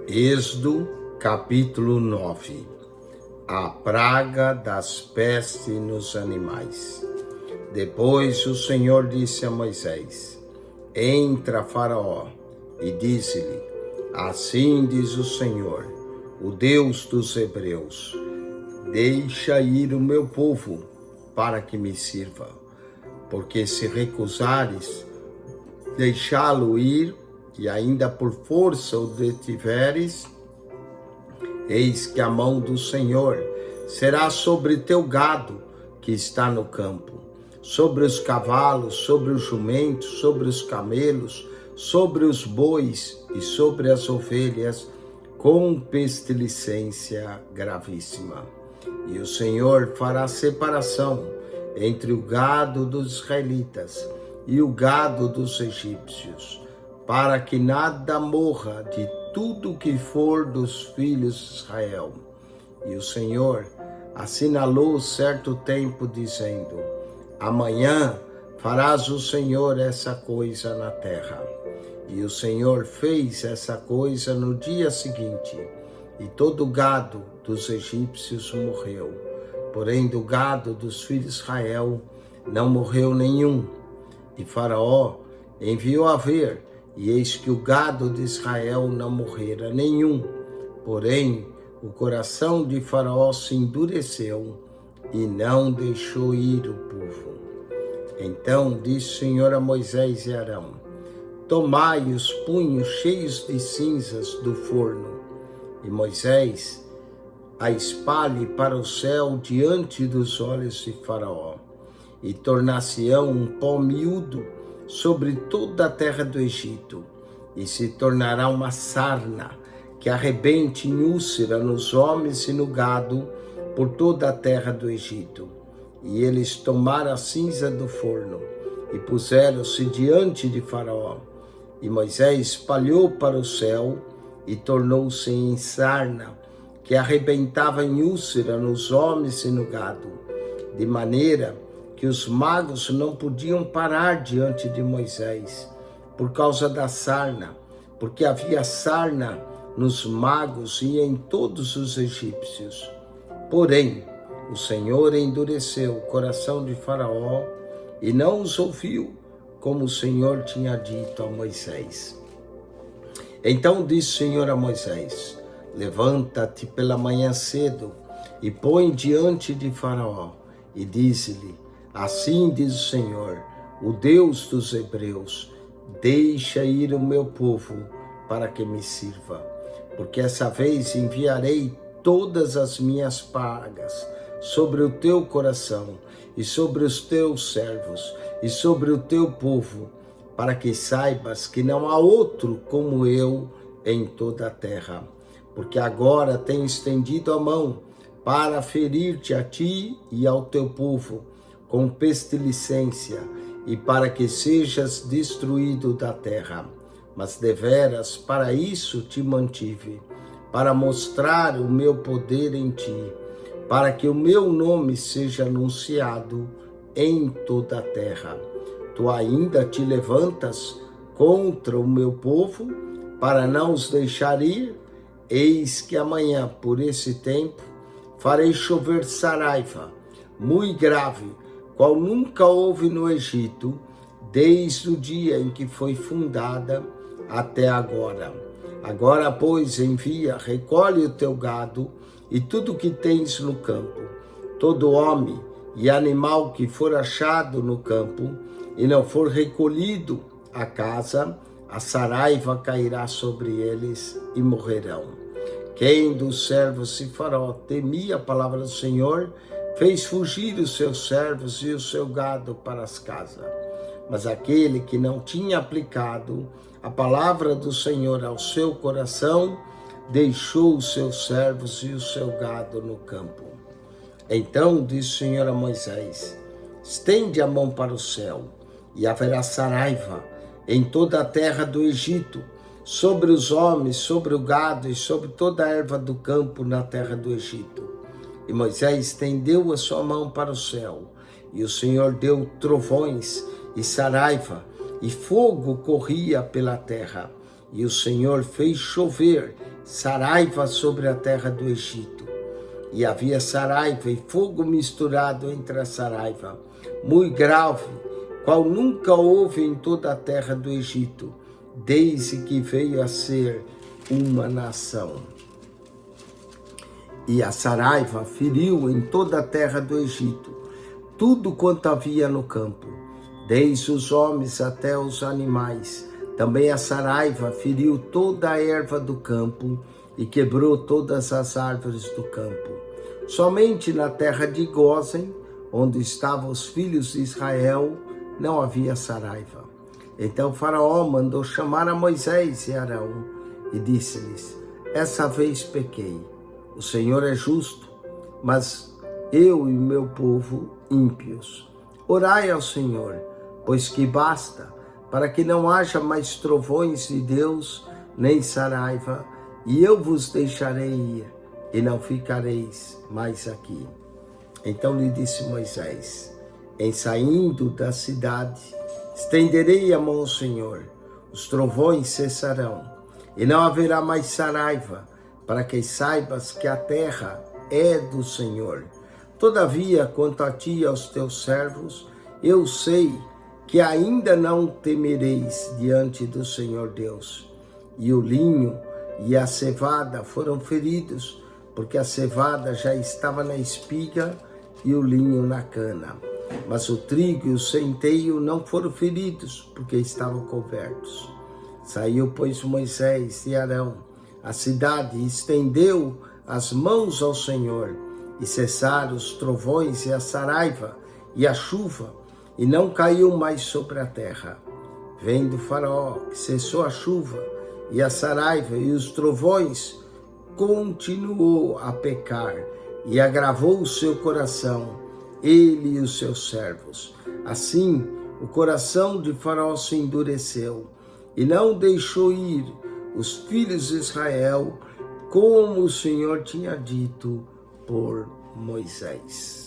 Êxodo, capítulo 9. A praga das pestes nos animais. Depois o Senhor disse a Moisés: Entra, Faraó, e disse-lhe: Assim diz o Senhor, o Deus dos Hebreus: Deixa ir o meu povo, para que me sirva. Porque se recusares deixá-lo ir, e ainda por força o detiveres, eis que a mão do Senhor será sobre teu gado que está no campo, sobre os cavalos, sobre os jumentos, sobre os camelos, sobre os bois e sobre as ovelhas, com pestilicência gravíssima. E o Senhor fará separação entre o gado dos israelitas e o gado dos egípcios, para que nada morra de tudo que for dos filhos de Israel. E o Senhor assinalou certo tempo, dizendo: Amanhã farás o Senhor essa coisa na terra. E o Senhor fez essa coisa no dia seguinte, e todo o gado dos egípcios morreu. Porém, do gado dos filhos de Israel não morreu nenhum. E Faraó enviou a ver, e eis que o gado de Israel não morrera nenhum. Porém, o coração de Faraó se endureceu e não deixou ir o povo. Então disse o Senhor a Moisés e Arão: Tomai os punhos cheios de cinzas do forno, e Moisés a espalhe para o céu diante dos olhos de Faraó, e tornar-se-ão um pó miúdo sobre toda a terra do Egito, e se tornará uma sarna que arrebente em úlcera nos homens e no gado por toda a terra do Egito. E eles tomaram a cinza do forno e puseram-se diante de Faraó. E Moisés espalhou para o céu e tornou-se em sarna que arrebentava em úlcera nos homens e no gado, de maneira que os magos não podiam parar diante de Moisés por causa da sarna, porque havia sarna nos magos e em todos os egípcios. Porém, o Senhor endureceu o coração de Faraó e não os ouviu, como o Senhor tinha dito a Moisés. Então disse o Senhor a Moisés: Levanta-te pela manhã cedo e põe diante de Faraó, e dize-lhe: Assim diz o Senhor, o Deus dos Hebreus: Deixa ir o meu povo para que me sirva, porque essa vez enviarei todas as minhas pragas sobre o teu coração e sobre os teus servos e sobre o teu povo, para que saibas que não há outro como eu em toda a terra. Porque agora tenho estendido a mão para ferir-te a ti e ao teu povo com pestilicência, e para que sejas destruído da terra. Mas deveras para isso te mantive, para mostrar o meu poder em ti, para que o meu nome seja anunciado em toda a terra. Tu ainda te levantas contra o meu povo, para não os deixar ir? Eis que amanhã, por esse tempo, farei chover saraiva, muito grave, qual nunca houve no Egito, desde o dia em que foi fundada até agora. Agora, pois, envia, recolhe o teu gado e tudo que tens no campo, todo homem e animal que for achado no campo e não for recolhido à casa, a saraiva cairá sobre eles e morrerão. Quem dos servos de Faraó temia a palavra do Senhor, fez fugir os seus servos e o seu gado para as casas. Mas aquele que não tinha aplicado a palavra do Senhor ao seu coração, deixou os seus servos e o seu gado no campo. Então disse o Senhor a Moisés: Estende a mão para o céu, e haverá saraiva em toda a terra do Egito, sobre os homens, sobre o gado e sobre toda a erva do campo na terra do Egito. E Moisés estendeu a sua mão para o céu, e o Senhor deu trovões e saraiva, e fogo corria pela terra. E o Senhor fez chover saraiva sobre a terra do Egito. E havia saraiva e fogo misturado entre a saraiva, muito grave, qual nunca houve em toda a terra do Egito, desde que veio a ser uma nação. E a saraiva feriu em toda a terra do Egito tudo quanto havia no campo, desde os homens até os animais. Também a saraiva feriu toda a erva do campo e quebrou todas as árvores do campo. Somente na terra de Gósen, onde estavam os filhos de Israel, não havia saraiva. Então Faraó mandou chamar a Moisés e Arão e disse-lhes: essa vez pequei. O Senhor é justo, mas eu e meu povo ímpios. Orai ao Senhor, pois que basta, para que não haja mais trovões de Deus, nem saraiva, e eu vos deixarei ir, e não ficareis mais aqui. Então lhe disse Moisés: em saindo da cidade, estenderei a mão ao Senhor, os trovões cessarão, e não haverá mais saraiva, para que saibas que a terra é do Senhor. Todavia, quanto a ti e aos teus servos, eu sei que ainda não temereis diante do Senhor Deus. E o linho e a cevada foram feridos, porque a cevada já estava na espiga e o linho na cana. Mas o trigo e o centeio não foram feridos, porque estavam cobertos. Saiu, pois, Moisés e Arão a cidade, estendeu as mãos ao Senhor, e cessaram os trovões e a saraiva e a chuva, e não caiu mais sobre a terra. Vendo Faraó que cessou a chuva e a saraiva e os trovões, continuou a pecar e agravou o seu coração, ele e os seus servos. Assim, o coração de Faraó se endureceu e não deixou ir os filhos de Israel, como o Senhor tinha dito por Moisés.